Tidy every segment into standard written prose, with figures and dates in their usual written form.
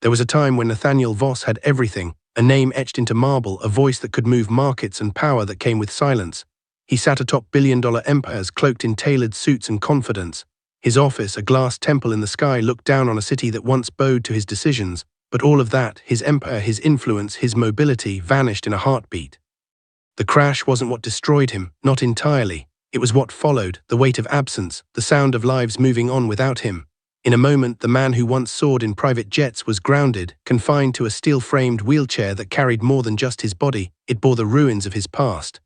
There was a time when Nathaniel Voss had everything, a name etched into marble, a voice that could move markets, and power that came with silence. He sat atop billion-dollar empires, cloaked in tailored suits and confidence. His office, a glass temple in the sky, looked down on a city that once bowed to his decisions. But all of that, his empire, his influence, his mobility, vanished in a heartbeat. The crash wasn't what destroyed him, not entirely. It was what followed, the weight of absence, the sound of lives moving on without him. In a moment, the man who once soared in private jets was grounded, confined to a steel-framed wheelchair that carried more than just his body. It bore the ruins of his past.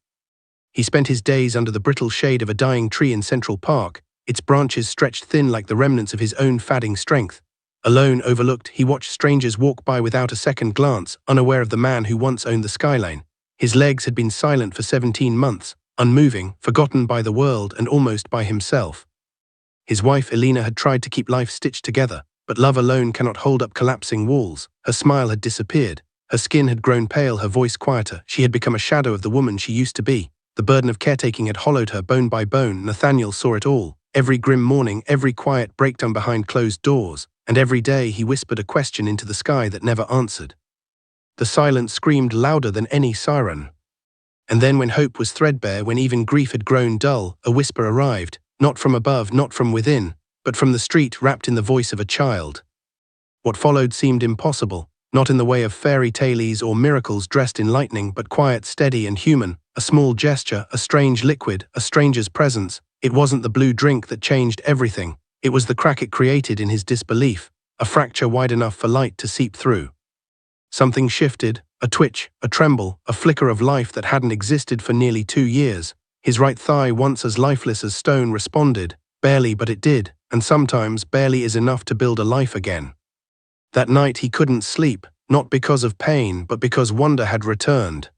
He spent his days under the brittle shade of a dying tree in Central Park, its branches stretched thin like the remnants of his own fading strength. Alone, overlooked, he watched strangers walk by without a second glance, unaware of the man who once owned the skyline. His legs had been silent for 17 months, unmoving, forgotten by the world and almost by himself. His wife Elena had tried to keep life stitched together, but love alone cannot hold up collapsing walls. Her smile had disappeared. Her skin had grown pale, her voice quieter. She had become a shadow of the woman she used to be. The burden of caretaking had hollowed her bone by bone. Nathaniel saw it all. Every grim morning, every quiet breakdown behind closed doors, and every day he whispered a question into the sky that never answered. The silence screamed louder than any siren. And then when hope was threadbare, when even grief had grown dull, a whisper arrived, not from above, not from within, but from the street, wrapped in the voice of a child. What followed seemed impossible, not in the way of fairy tales or miracles dressed in lightning, but quiet, steady, and human. A small gesture, a strange liquid, a stranger's presence. It wasn't the blue drink that changed everything. It was the crack it created in his disbelief, a fracture wide enough for light to seep through. Something shifted, a twitch, a tremble, a flicker of life that hadn't existed for nearly 2 years. His right thigh, once as lifeless as stone, responded. Barely, but it did, and sometimes barely is enough to build a life again. That night he couldn't sleep, not because of pain, but because wonder had returned.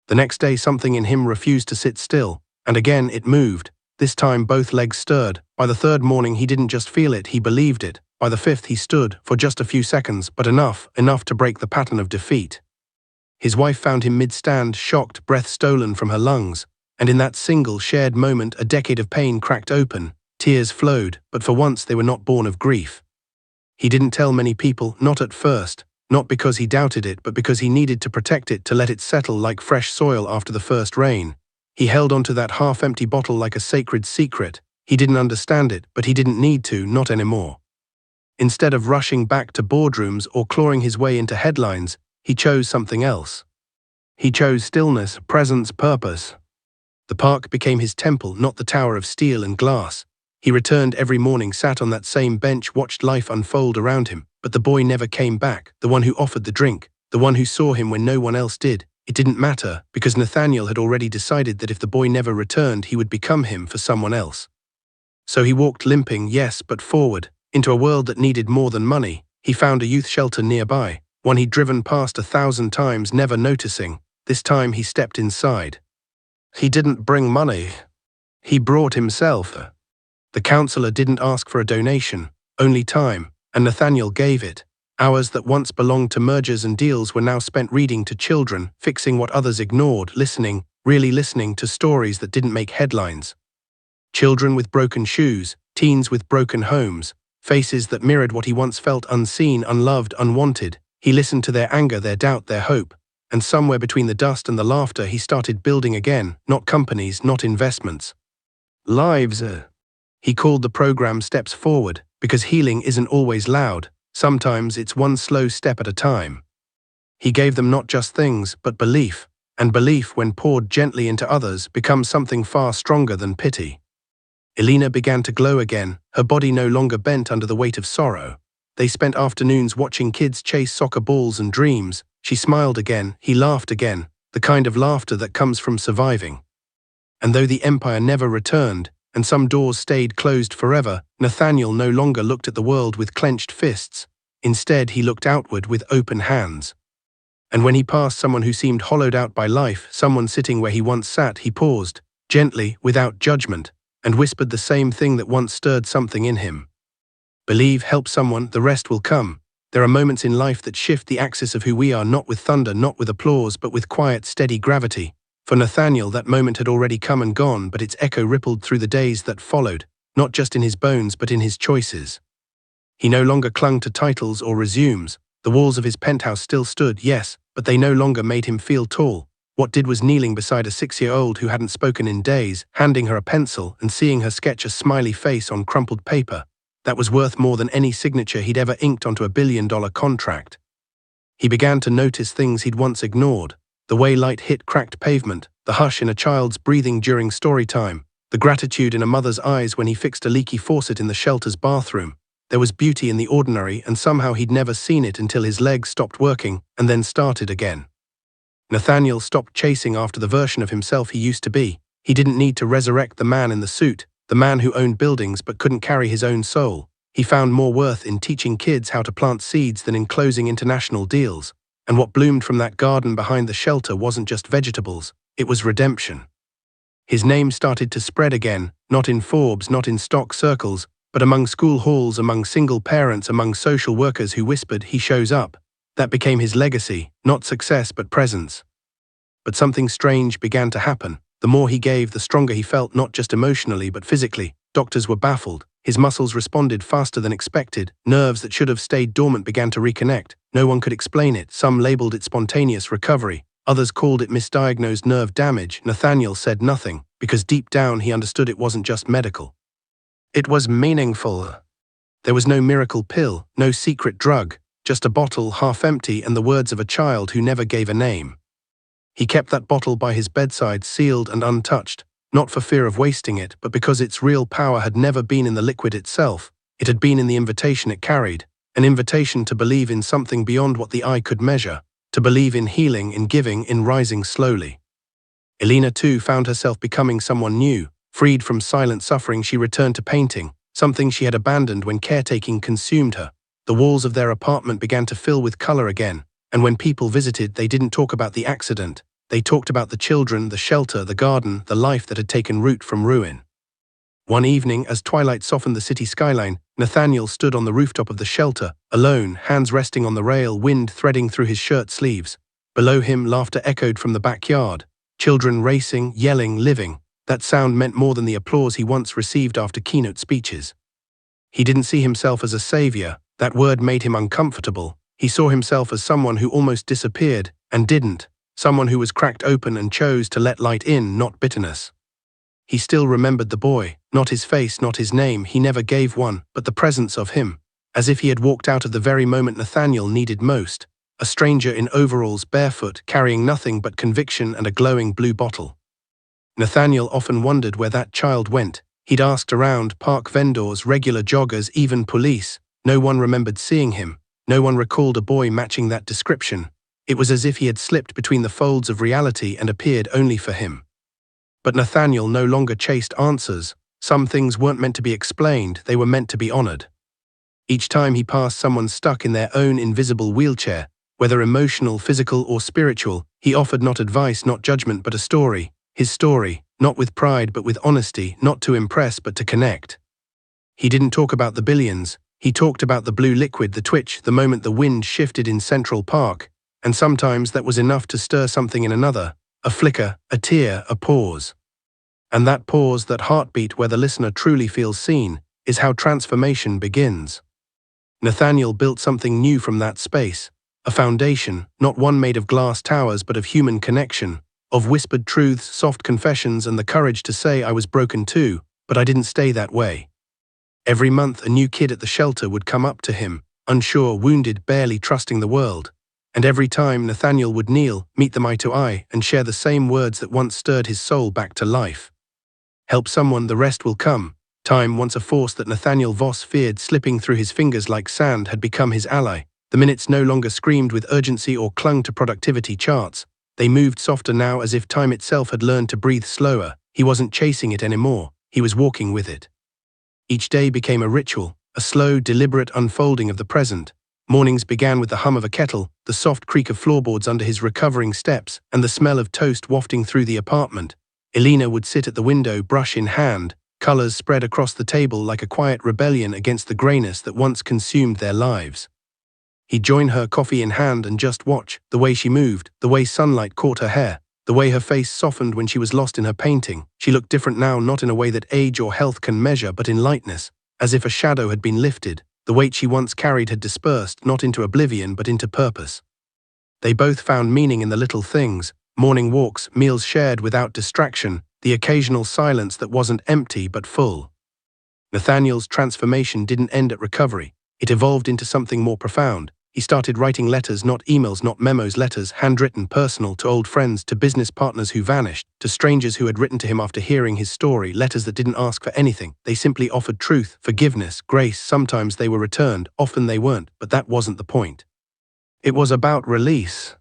The next day something in him refused to sit still, and again it moved. This time both legs stirred. By the third morning he didn't just feel it, he believed it. By the fifth he stood, for just a few seconds, but enough to break the pattern of defeat. His wife found him mid-stand, shocked, breath stolen from her lungs. And in that single, shared moment, a decade of pain cracked open. Tears flowed, but for once they were not born of grief. He didn't tell many people, not at first, not because he doubted it, but because he needed to protect it, to let it settle like fresh soil after the first rain. He held onto that half-empty bottle like a sacred secret. He didn't understand it, but he didn't need to, not anymore. Instead of rushing back to boardrooms or clawing his way into headlines, he chose something else. He chose stillness, presence, purpose. The park became his temple, not the tower of steel and glass. He returned every morning, sat on that same bench, watched life unfold around him. But the boy never came back, the one who offered the drink, the one who saw him when no one else did. It didn't matter, because Nathaniel had already decided that if the boy never returned, he would become him for someone else. So he walked limping, yes, but forward, into a world that needed more than money. He found a youth shelter nearby, one he'd driven past 1,000 times, never noticing. This time he stepped inside. He didn't bring money. He brought himself. The counselor didn't ask for a donation, only time, and Nathaniel gave it. Hours that once belonged to mergers and deals were now spent reading to children, fixing what others ignored, listening, really listening to stories that didn't make headlines. Children with broken shoes, teens with broken homes, faces that mirrored what he once felt, unseen, unloved, unwanted. He listened to their anger, their doubt, their hope. And somewhere between the dust and the laughter, he started building again, not companies, not investments. Lives. He called the program Steps Forward, because healing isn't always loud. Sometimes it's one slow step at a time. He gave them not just things, but belief, and belief, when poured gently into others, becomes something far stronger than pity. Elena began to glow again, her body no longer bent under the weight of sorrow. They spent afternoons watching kids chase soccer balls and dreams. She smiled again, he laughed again, the kind of laughter that comes from surviving. And though the empire never returned, and some doors stayed closed forever, Nathaniel no longer looked at the world with clenched fists. Instead, he looked outward with open hands. And when he passed someone who seemed hollowed out by life, someone sitting where he once sat, he paused, gently, without judgment, and whispered the same thing that once stirred something in him. Believe, help someone, the rest will come. There are moments in life that shift the axis of who we are, not with thunder, not with applause, but with quiet, steady gravity. For Nathaniel, that moment had already come and gone, but its echo rippled through the days that followed, not just in his bones, but in his choices. He no longer clung to titles or resumes. The walls of his penthouse still stood, yes, but they no longer made him feel tall. What did was kneeling beside a 6-year-old who hadn't spoken in days, handing her a pencil and seeing her sketch a smiley face on crumpled paper. That was worth more than any signature he'd ever inked onto a billion-dollar contract. He began to notice things he'd once ignored. The way light hit cracked pavement, the hush in a child's breathing during story time, the gratitude in a mother's eyes when he fixed a leaky faucet in the shelter's bathroom. There was beauty in the ordinary, and somehow he'd never seen it until his legs stopped working and then started again. Nathaniel stopped chasing after the version of himself he used to be. He didn't need to resurrect the man in the suit, the man who owned buildings but couldn't carry his own soul. He found more worth in teaching kids how to plant seeds than in closing international deals. And what bloomed from that garden behind the shelter wasn't just vegetables, it was redemption. His name started to spread again, not in Forbes, not in stock circles, but among school halls, among single parents, among social workers who whispered, "He shows up." That became his legacy, not success but presence. But something strange began to happen. The more he gave, the stronger he felt, not just emotionally but physically. Doctors were baffled. His muscles responded faster than expected. Nerves that should have stayed dormant began to reconnect. No one could explain it. Some labeled it spontaneous recovery. Others called it misdiagnosed nerve damage. Nathaniel said nothing, because deep down he understood it wasn't just medical. It was meaningful. There was no miracle pill, no secret drug, just a bottle half empty and the words of a child who never gave a name. He kept that bottle by his bedside, sealed and untouched, not for fear of wasting it, but because its real power had never been in the liquid itself. It had been in the invitation it carried, an invitation to believe in something beyond what the eye could measure, to believe in healing, in giving, in rising slowly. Elena, too, found herself becoming someone new. Freed from silent suffering, she returned to painting, something she had abandoned when caretaking consumed her. The walls of their apartment began to fill with color again, and when people visited, they didn't talk about the accident. They talked about the children, the shelter, the garden, the life that had taken root from ruin. One evening, as twilight softened the city skyline, Nathaniel stood on the rooftop of the shelter, alone, hands resting on the rail, wind threading through his shirt sleeves. Below him, laughter echoed from the backyard. Children racing, yelling, living. That sound meant more than the applause he once received after keynote speeches. He didn't see himself as a savior. That word made him uncomfortable. He saw himself as someone who almost disappeared, and didn't. Someone who was cracked open and chose to let light in, not bitterness. He still remembered the boy, not his face, not his name, he never gave one, but the presence of him, as if he had walked out at the very moment Nathaniel needed most. A stranger in overalls, barefoot, carrying nothing but conviction and a glowing blue bottle. Nathaniel often wondered where that child went. He'd asked around, park vendors, regular joggers, even police. No one remembered seeing him. No one recalled a boy matching that description. It was as if he had slipped between the folds of reality and appeared only for him. But Nathaniel no longer chased answers. Some things weren't meant to be explained, they were meant to be honored. Each time he passed someone stuck in their own invisible wheelchair, whether emotional, physical, or spiritual, he offered not advice, not judgment, but a story. His story, not with pride but with honesty, not to impress but to connect. He didn't talk about the billions. He talked about the blue liquid, the twitch, the moment the wind shifted in Central Park. And sometimes that was enough to stir something in another, a flicker, a tear, a pause. And that pause, that heartbeat where the listener truly feels seen, is how transformation begins. Nathaniel built something new from that space, a foundation, not one made of glass towers but of human connection, of whispered truths, soft confessions, and the courage to say, "I was broken too, but I didn't stay that way." Every month a new kid at the shelter would come up to him, unsure, wounded, barely trusting the world. And every time Nathaniel would kneel, meet them eye to eye, and share the same words that once stirred his soul back to life. Help someone, the rest will come. Time, once a force that Nathaniel Voss feared slipping through his fingers like sand, had become his ally. The minutes no longer screamed with urgency or clung to productivity charts. They moved softer now, as if time itself had learned to breathe slower. He wasn't chasing it anymore, he was walking with it. Each day became a ritual, a slow, deliberate unfolding of the present. Mornings began with the hum of a kettle, the soft creak of floorboards under his recovering steps, and the smell of toast wafting through the apartment. Elena would sit at the window, brush in hand, colors spread across the table like a quiet rebellion against the grayness that once consumed their lives. He'd join her, coffee in hand, and just watch, the way she moved, the way sunlight caught her hair, the way her face softened when she was lost in her painting. She looked different now, not in a way that age or health can measure, but in lightness, as if a shadow had been lifted. The weight she once carried had dispersed, not into oblivion but into purpose. They both found meaning in the little things: morning walks, meals shared without distraction, the occasional silence that wasn't empty but full. Nathaniel's transformation didn't end at recovery. It evolved into something more profound. He started writing letters, not emails, not memos, letters, handwritten, personal, to old friends, to business partners who vanished, to strangers who had written to him after hearing his story, letters that didn't ask for anything. They simply offered truth, forgiveness, grace. Sometimes they were returned, often they weren't, but that wasn't the point. It was about release.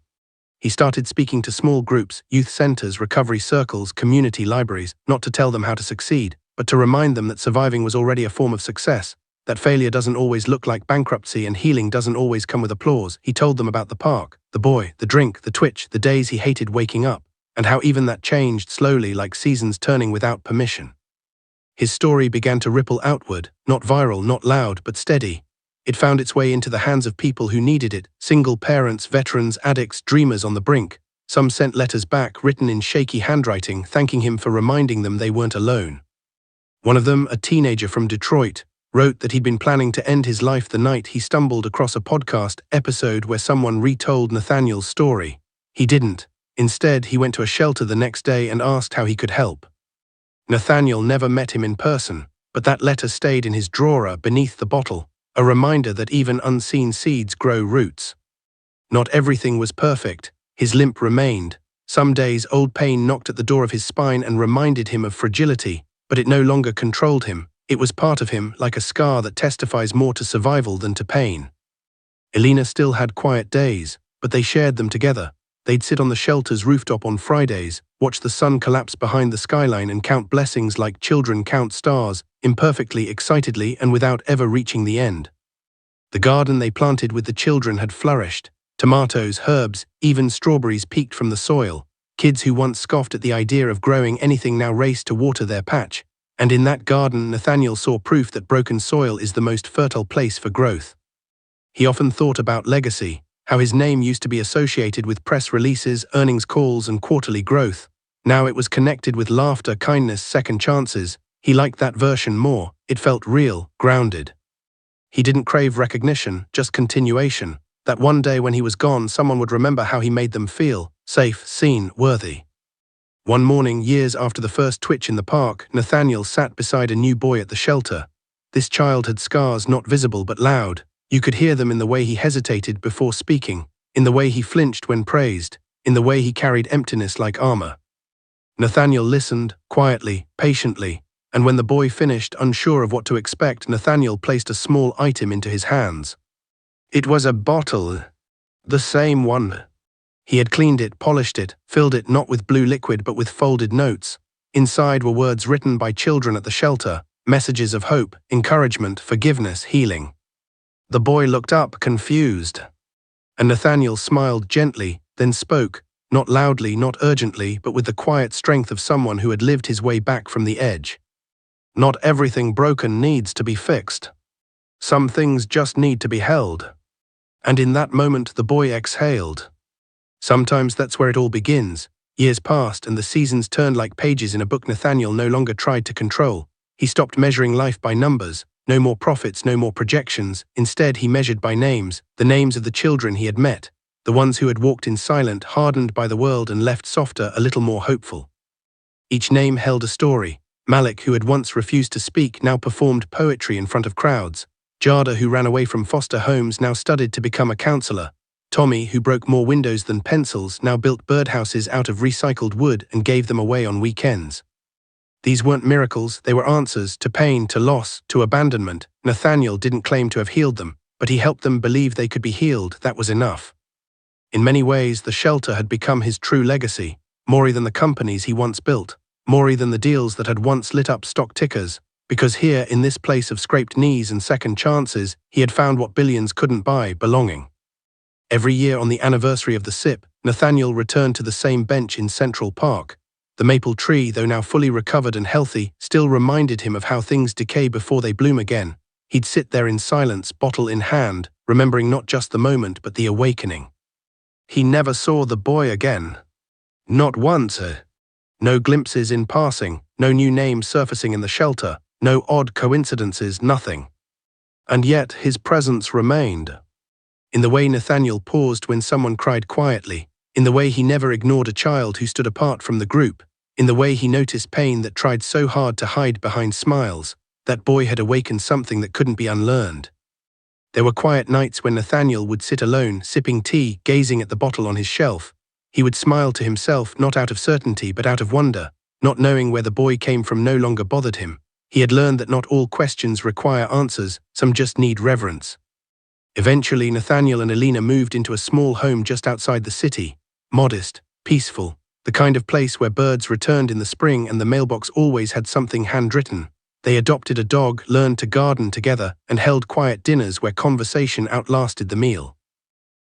He started speaking to small groups, youth centers, recovery circles, community libraries, not to tell them how to succeed, but to remind them that surviving was already a form of success, that failure doesn't always look like bankruptcy and healing doesn't always come with applause. He told them about the park, the boy, the drink, the twitch, the days he hated waking up, and how even that changed slowly, like seasons turning without permission. His story began to ripple outward, not viral, not loud, but steady. It found its way into the hands of people who needed it: single parents, veterans, addicts, dreamers on the brink. Some sent letters back, written in shaky handwriting, thanking him for reminding them they weren't alone. One of them, a teenager from Detroit, wrote that he'd been planning to end his life the night he stumbled across a podcast episode where someone retold Nathaniel's story. He didn't. Instead, he went to a shelter the next day and asked how he could help. Nathaniel never met him in person, but that letter stayed in his drawer beneath the bottle, a reminder that even unseen seeds grow roots. Not everything was perfect. His limp remained. Some days old pain knocked at the door of his spine and reminded him of fragility, but it no longer controlled him. It was part of him, like a scar that testifies more to survival than to pain. Elena still had quiet days, but they shared them together. They'd sit on the shelter's rooftop on Fridays, watch the sun collapse behind the skyline and count blessings like children count stars, imperfectly, excitedly, and without ever reaching the end. The garden they planted with the children had flourished. Tomatoes, herbs, even strawberries peeked from the soil. Kids who once scoffed at the idea of growing anything now raced to water their patch. And in that garden, Nathaniel saw proof that broken soil is the most fertile place for growth. He often thought about legacy, how his name used to be associated with press releases, earnings calls, and quarterly growth. Now it was connected with laughter, kindness, second chances. He liked that version more. It felt real, grounded. He didn't crave recognition, just continuation. That one day when he was gone, someone would remember how he made them feel: safe, seen, worthy. One morning, years after the first twitch in the park, Nathaniel sat beside a new boy at the shelter. This child had scars not visible but loud. You could hear them in the way he hesitated before speaking, in the way he flinched when praised, in the way he carried emptiness like armor. Nathaniel listened, quietly, patiently, and when the boy finished, unsure of what to expect, Nathaniel placed a small item into his hands. It was a bottle. The same one. He had cleaned it, polished it, filled it not with blue liquid but with folded notes. Inside were words written by children at the shelter, messages of hope, encouragement, forgiveness, healing. The boy looked up, confused. And Nathaniel smiled gently, then spoke, not loudly, not urgently, but with the quiet strength of someone who had lived his way back from the edge. Not everything broken needs to be fixed. Some things just need to be held. And in that moment the boy exhaled. Sometimes that's where it all begins. Years passed and the seasons turned like pages in a book Nathaniel no longer tried to control. He stopped measuring life by numbers. No more profits, no more projections. Instead, he measured by names, the names of the children he had met, the ones who had walked in silent, hardened by the world and left softer, a little more hopeful. Each name held a story. Malik, who had once refused to speak, now performed poetry in front of crowds. Jada, who ran away from foster homes, now studied to become a counselor. Tommy, who broke more windows than pencils, now built birdhouses out of recycled wood and gave them away on weekends. These weren't miracles, they were answers to pain, to loss, to abandonment. Nathaniel didn't claim to have healed them, but he helped them believe they could be healed. That was enough. In many ways, the shelter had become his true legacy, more than the companies he once built, more than the deals that had once lit up stock tickers, because here, in this place of scraped knees and second chances, he had found what billions couldn't buy: belonging. Every year on the anniversary of the SIP, Nathaniel returned to the same bench in Central Park. The maple tree, though now fully recovered and healthy, still reminded him of how things decay before they bloom again. He'd sit there in silence, bottle in hand, remembering not just the moment but the awakening. He never saw the boy again. Not once. No glimpses in passing, no new name surfacing in the shelter, no odd coincidences, nothing. And yet his presence remained. In the way Nathaniel paused when someone cried quietly, in the way he never ignored a child who stood apart from the group, in the way he noticed pain that tried so hard to hide behind smiles, that boy had awakened something that couldn't be unlearned. There were quiet nights when Nathaniel would sit alone, sipping tea, gazing at the bottle on his shelf. He would smile to himself, not out of certainty but out of wonder. Not knowing where the boy came from no longer bothered him. He had learned that not all questions require answers, some just need reverence. Eventually, Nathaniel and Alina moved into a small home just outside the city. Modest, peaceful, the kind of place where birds returned in the spring and the mailbox always had something handwritten. They adopted a dog, learned to garden together, and held quiet dinners where conversation outlasted the meal.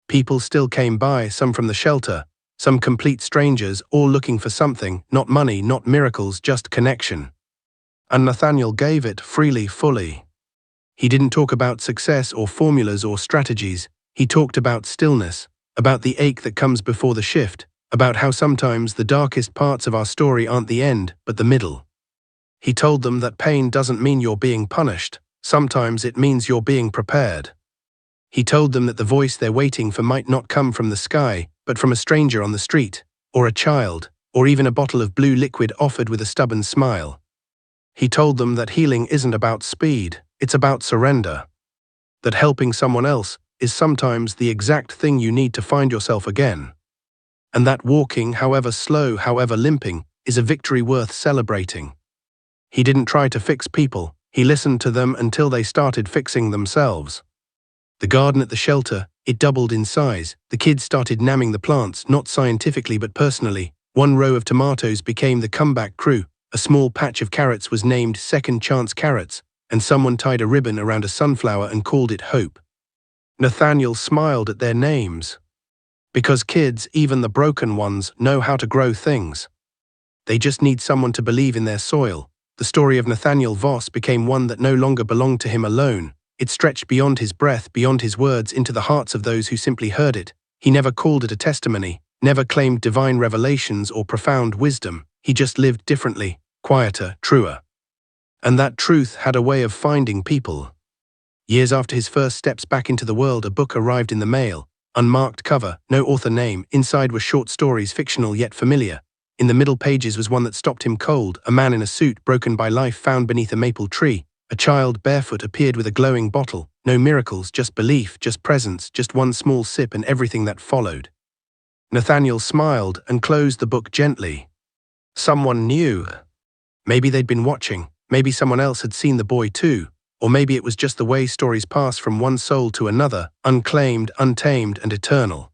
People still came by, some from the shelter, some complete strangers, all looking for something, not money, not miracles, just connection. And Nathaniel gave it freely, fully. He didn't talk about success or formulas or strategies. He talked about stillness, about the ache that comes before the shift, about how sometimes the darkest parts of our story aren't the end, but the middle. He told them that pain doesn't mean you're being punished. Sometimes it means you're being prepared. He told them that the voice they're waiting for might not come from the sky, but from a stranger on the street, or a child, or even a bottle of blue liquid offered with a stubborn smile. He told them that healing isn't about speed, it's about surrender. That helping someone else is sometimes the exact thing you need to find yourself again. And that walking, however slow, however limping, is a victory worth celebrating. He didn't try to fix people, he listened to them until they started fixing themselves. The garden at the shelter, it doubled in size. The kids started namming the plants, not scientifically but personally. One row of tomatoes became the comeback crew, a small patch of carrots was named Second Chance Carrots, and someone tied a ribbon around a sunflower and called it Hope. Nathaniel smiled at their names. Because kids, even the broken ones, know how to grow things. They just need someone to believe in their soil. The story of Nathaniel Voss became one that no longer belonged to him alone. It stretched beyond his breath, beyond his words, into the hearts of those who simply heard it. He never called it a testimony, never claimed divine revelations or profound wisdom. He just lived differently, quieter, truer. And that truth had a way of finding people. Years after his first steps back into the world, a book arrived in the mail. Unmarked cover, no author name. Inside were short stories, fictional yet familiar. In the middle pages was one that stopped him cold. A man in a suit, broken by life, found beneath a maple tree. A child, barefoot, appeared with a glowing bottle. No miracles, just belief, just presence, just one small sip and everything that followed. Nathaniel smiled and closed the book gently. Someone knew. Maybe they'd been watching. Maybe someone else had seen the boy too. Or maybe it was just the way stories pass from one soul to another, unclaimed, untamed, and eternal.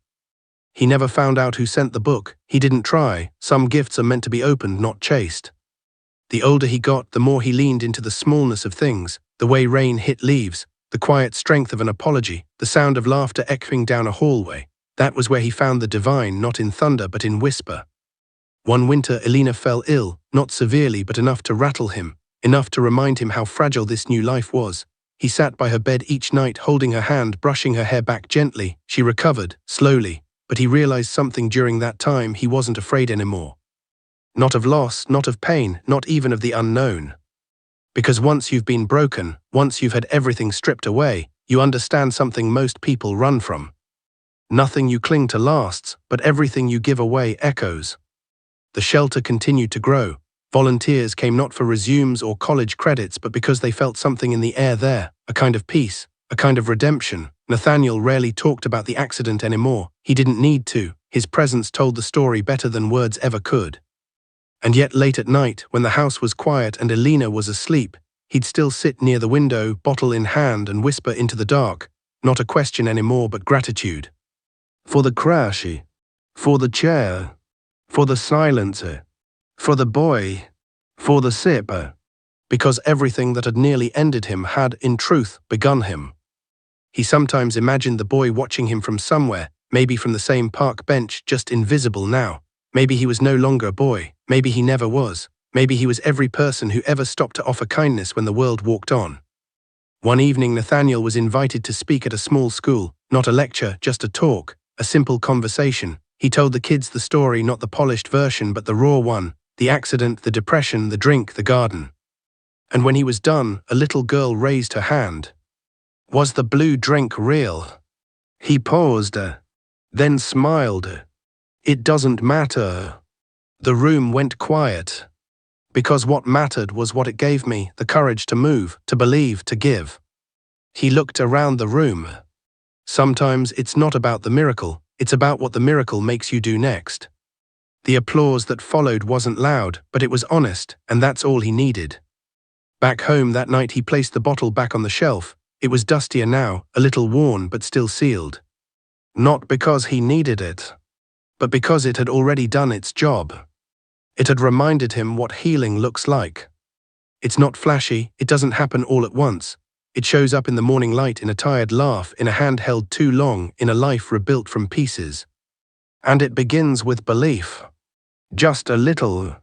He never found out who sent the book. He didn't try. Some gifts are meant to be opened, not chased. The older he got, the more he leaned into the smallness of things, the way rain hit leaves, the quiet strength of an apology, the sound of laughter echoing down a hallway. That was where he found the divine, not in thunder but in whisper. One winter, Alina fell ill, not severely but enough to rattle him, enough to remind him how fragile this new life was. He sat by her bed each night, holding her hand, brushing her hair back gently. She recovered, slowly, but he realized something during that time. He wasn't afraid anymore. Not of loss, not of pain, not even of the unknown. Because once you've been broken, once you've had everything stripped away, you understand something most people run from. Nothing you cling to lasts, but everything you give away echoes. The shelter continued to grow. Volunteers came not for resumes or college credits, but because they felt something in the air there, a kind of peace, a kind of redemption. Nathaniel rarely talked about the accident anymore. He didn't need to. His presence told the story better than words ever could. And yet late at night, when the house was quiet and Alina was asleep, he'd still sit near the window, bottle in hand, and whisper into the dark, not a question anymore but gratitude. For the crashy, for the chair, for the silencer, for the boy, for the sipper. Because everything that had nearly ended him had, in truth, begun him. He sometimes imagined the boy watching him from somewhere, maybe from the same park bench, just invisible now. Maybe he was no longer a boy, maybe he never was, maybe he was every person who ever stopped to offer kindness when the world walked on. One evening Nathaniel was invited to speak at a small school, not a lecture, just a talk, a simple conversation. He told the kids the story, not the polished version but the raw one, the accident, the depression, the drink, the garden. And when he was done, a little girl raised her hand. Was the blue drink real? He paused, then smiled. It doesn't matter. The room went quiet. Because what mattered was what it gave me, the courage to move, to believe, to give. He looked around the room. Sometimes it's not about the miracle, it's about what the miracle makes you do next. The applause that followed wasn't loud, but it was honest, and that's all he needed. Back home that night he placed the bottle back on the shelf. It was dustier now, a little worn but still sealed. Not because he needed it, but because it had already done its job. It had reminded him what healing looks like. It's not flashy, it doesn't happen all at once. It shows up in the morning light, in a tired laugh, in a hand held too long, in a life rebuilt from pieces. And it begins with belief. Just a little.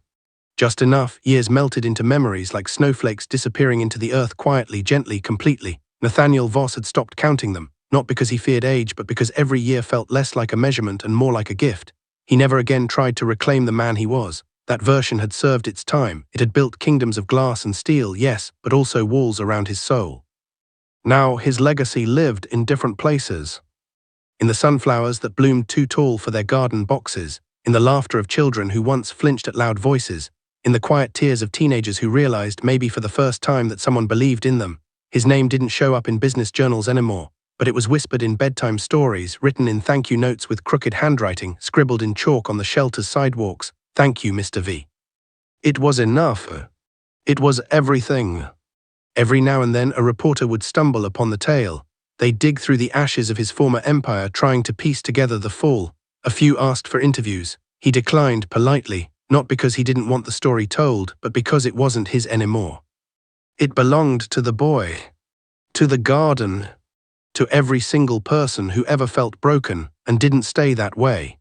Just enough, years melted into memories like snowflakes disappearing into the earth quietly, gently, completely. Nathaniel Voss had stopped counting them, not because he feared age, but because every year felt less like a measurement and more like a gift. He never again tried to reclaim the man he was. That version had served its time. It had built kingdoms of glass and steel, yes, but also walls around his soul. Now his legacy lived in different places. In the sunflowers that bloomed too tall for their garden boxes, in the laughter of children who once flinched at loud voices, in the quiet tears of teenagers who realized, maybe for the first time, that someone believed in them. His name didn't show up in business journals anymore, but it was whispered in bedtime stories, written in thank you notes with crooked handwriting, scribbled in chalk on the shelter's sidewalks. Thank you, Mr. V. It was enough. It was everything. Every now and then a reporter would stumble upon the tale. They'd dig through the ashes of his former empire, trying to piece together the fall. A few asked for interviews. He declined politely, not because he didn't want the story told, but because it wasn't his anymore. It belonged to the boy, to the garden, to every single person who ever felt broken and didn't stay that way.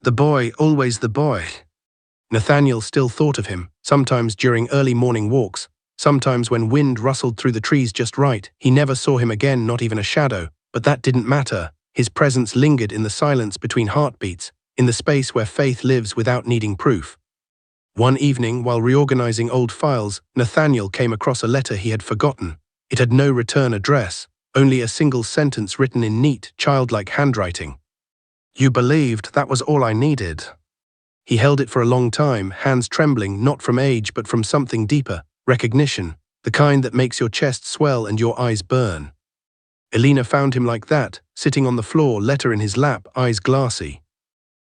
The boy, always the boy. Nathaniel still thought of him, sometimes during early morning walks, sometimes when wind rustled through the trees just right. He never saw him again, not even a shadow, but that didn't matter. His presence lingered in the silence between heartbeats, in the space where faith lives without needing proof. One evening, while reorganizing old files, Nathaniel came across a letter he had forgotten. It had no return address, only a single sentence written in neat, childlike handwriting. You believed, that was all I needed. He held it for a long time, hands trembling, not from age but from something deeper, recognition, the kind that makes your chest swell and your eyes burn. Elena found him like that, sitting on the floor, letter in his lap, eyes glassy.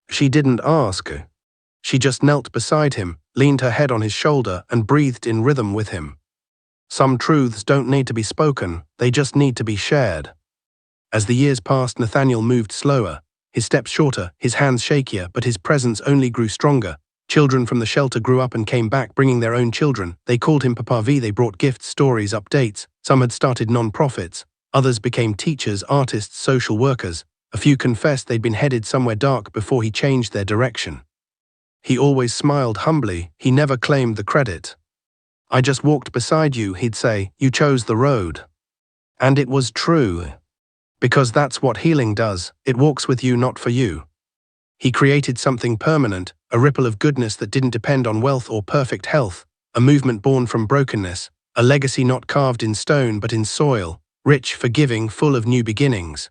She didn't ask. She just knelt beside him, leaned her head on his shoulder, and breathed in rhythm with him. Some truths don't need to be spoken, they just need to be shared. As the years passed, Nathaniel moved slower, his steps shorter, his hands shakier, but his presence only grew stronger. Children from the shelter grew up and came back, bringing their own children. They called him Papa V. They brought gifts, stories, updates. Some had started non-profits. Others became teachers, artists, social workers. A few confessed they'd been headed somewhere dark before he changed their direction. He always smiled humbly. He never claimed the credit. I just walked beside you, he'd say. You chose the road. And it was true. Because that's what healing does. It walks with you, not for you. He created something permanent, a ripple of goodness that didn't depend on wealth or perfect health, a movement born from brokenness, a legacy not carved in stone but in soil, rich, forgiving, full of new beginnings.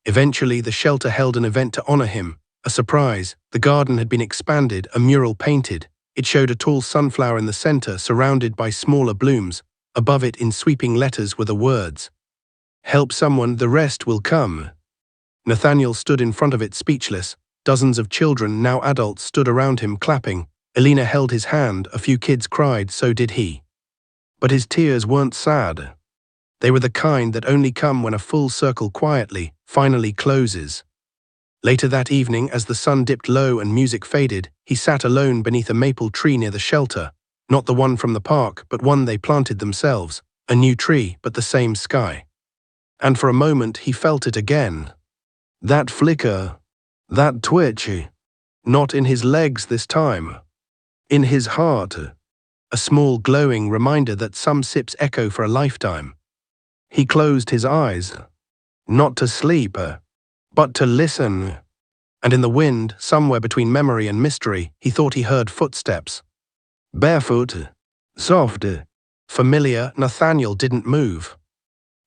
Eventually, the shelter held an event to honor him, a surprise. The garden had been expanded, a mural painted. It showed a tall sunflower in the center, surrounded by smaller blooms. Above it, in sweeping letters, were the words, "Help someone, the rest will come." Nathaniel stood in front of it, speechless. Dozens of children, now adults, stood around him, clapping. Elena held his hand. A few kids cried, so did he. But his tears weren't sad. They were the kind that only come when a full circle quietly, finally closes. Later that evening, as the sun dipped low and music faded, he sat alone beneath a maple tree near the shelter. Not the one from the park, but one they planted themselves. A new tree, but the same sky. And for a moment he felt it again. That flicker, that twitch. Not in his legs this time. In his heart. A small glowing reminder that some sips echo for a lifetime. He closed his eyes. Not to sleep, but to listen. And in the wind, somewhere between memory and mystery, he thought he heard footsteps. Barefoot, soft, familiar. Nathaniel didn't move.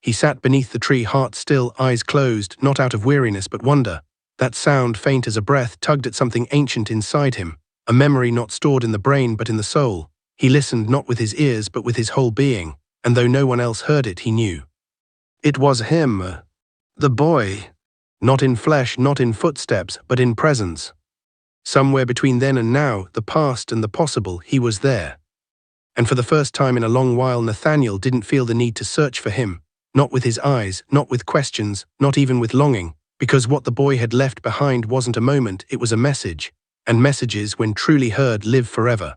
He sat beneath the tree, heart still, eyes closed, not out of weariness but wonder. That sound, faint as a breath, tugged at something ancient inside him, a memory not stored in the brain but in the soul. He listened not with his ears but with his whole being, and though no one else heard it, he knew. It was him, the boy. Not in flesh, not in footsteps, but in presence. Somewhere between then and now, the past and the possible, he was there. And for the first time in a long while, Nathaniel didn't feel the need to search for him, not with his eyes, not with questions, not even with longing, because what the boy had left behind wasn't a moment, it was a message, and messages, when truly heard, live forever.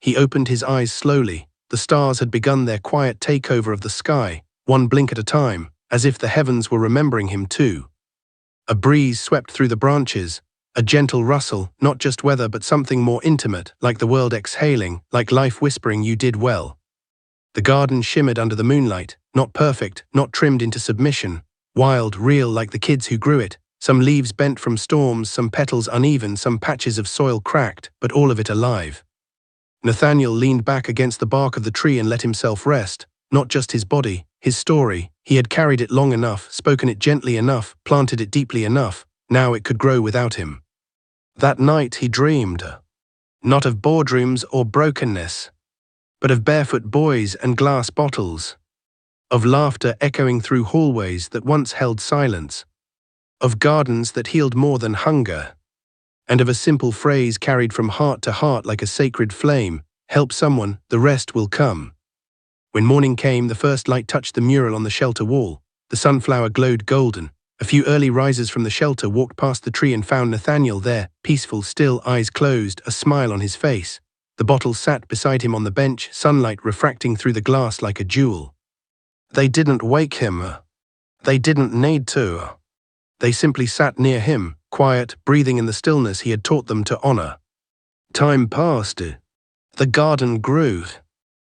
He opened his eyes slowly. The stars had begun their quiet takeover of the sky, one blink at a time, as if the heavens were remembering him too. A breeze swept through the branches, a gentle rustle, not just weather but something more intimate, like the world exhaling, like life whispering you did well. The garden shimmered under the moonlight, not perfect, not trimmed into submission, wild, real like the kids who grew it, some leaves bent from storms, some petals uneven, some patches of soil cracked, but all of it alive. Nathaniel leaned back against the bark of the tree and let himself rest, not just his body, his story. He had carried it long enough, spoken it gently enough, planted it deeply enough, now it could grow without him. That night he dreamed, not of boardrooms or brokenness, but of barefoot boys and glass bottles, of laughter echoing through hallways that once held silence, of gardens that healed more than hunger, and of a simple phrase carried from heart to heart like a sacred flame: help someone, the rest will come. When morning came, the first light touched the mural on the shelter wall. The sunflower glowed golden. A few early risers from the shelter walked past the tree and found Nathaniel there, peaceful, still, eyes closed, a smile on his face. The bottle sat beside him on the bench, sunlight refracting through the glass like a jewel. They didn't wake him. They didn't need to. They simply sat near him, quiet, breathing in the stillness he had taught them to honor. Time passed. The garden grew.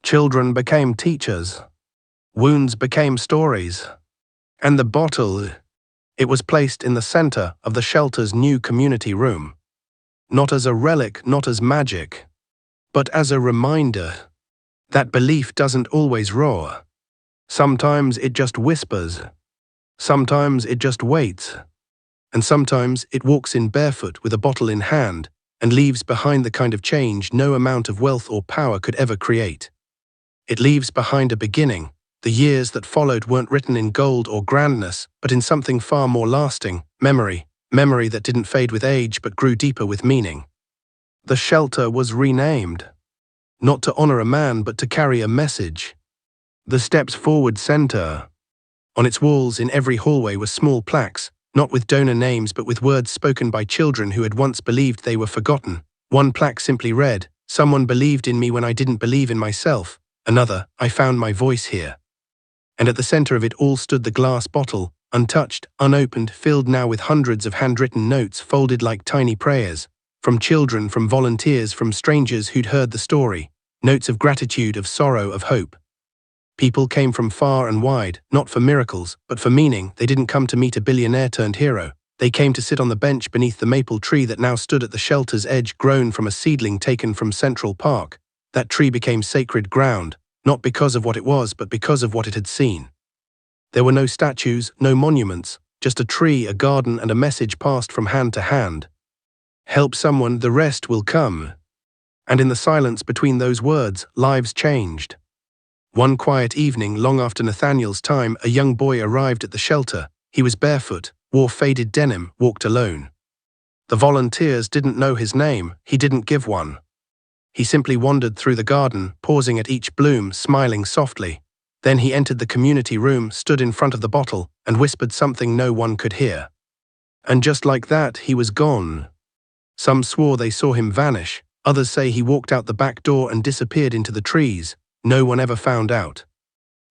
Children became teachers. Wounds became stories. And the bottle, it was placed in the center of the shelter's new community room. Not as a relic, not as magic, but as a reminder that belief doesn't always roar. Sometimes it just whispers. Sometimes it just waits. And sometimes it walks in barefoot with a bottle in hand and leaves behind the kind of change no amount of wealth or power could ever create. It leaves behind a beginning. The years that followed weren't written in gold or grandness, but in something far more lasting: memory. Memory that didn't fade with age but grew deeper with meaning. The shelter was renamed, not to honor a man but to carry a message. The steps forward center. On its walls in every hallway were small plaques, not with donor names but with words spoken by children who had once believed they were forgotten. One plaque simply read, "Someone believed in me when I didn't believe in myself." Another, "I found my voice here." And at the center of it all stood the glass bottle, untouched, unopened, filled now with hundreds of handwritten notes folded like tiny prayers. From children, from volunteers, from strangers who'd heard the story. Notes of gratitude, of sorrow, of hope. People came from far and wide, not for miracles, but for meaning. They didn't come to meet a billionaire-turned-hero. They came to sit on the bench beneath the maple tree that now stood at the shelter's edge, grown from a seedling taken from Central Park. That tree became sacred ground, not because of what it was, but because of what it had seen. There were no statues, no monuments, just a tree, a garden, and a message passed from hand to hand. Help someone, the rest will come. And in the silence between those words, lives changed. One quiet evening, long after Nathaniel's time, a young boy arrived at the shelter. He was barefoot, wore faded denim, walked alone. The volunteers didn't know his name, he didn't give one. He simply wandered through the garden, pausing at each bloom, smiling softly. Then he entered the community room, stood in front of the bottle, and whispered something no one could hear. And just like that, he was gone. Some swore they saw him vanish. Others say he walked out the back door and disappeared into the trees. No one ever found out.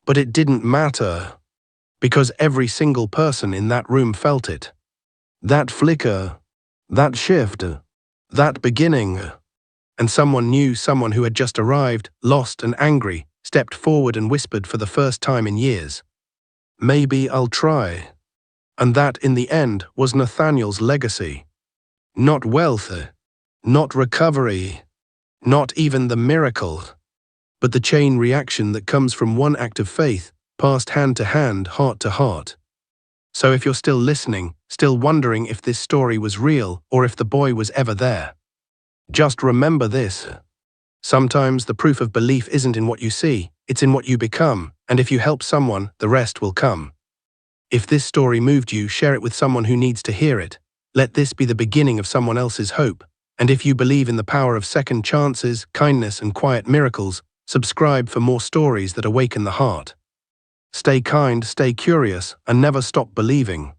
But it didn't matter, because every single person in that room felt it. That flicker, that shift, that beginning. And someone new, someone who had just arrived, lost and angry, stepped forward and whispered for the first time in years, "Maybe I'll try." And that, in the end, was Nathaniel's legacy. Not wealth, not recovery, not even the miracle, but the chain reaction that comes from one act of faith, passed hand to hand, heart to heart. So if you're still listening, still wondering if this story was real or if the boy was ever there, just remember this. Sometimes the proof of belief isn't in what you see, it's in what you become, and if you help someone, the rest will come. If this story moved you, share it with someone who needs to hear it. Let this be the beginning of someone else's hope. And if you believe in the power of second chances, kindness, and quiet miracles, subscribe for more stories that awaken the heart. Stay kind, stay curious, and never stop believing.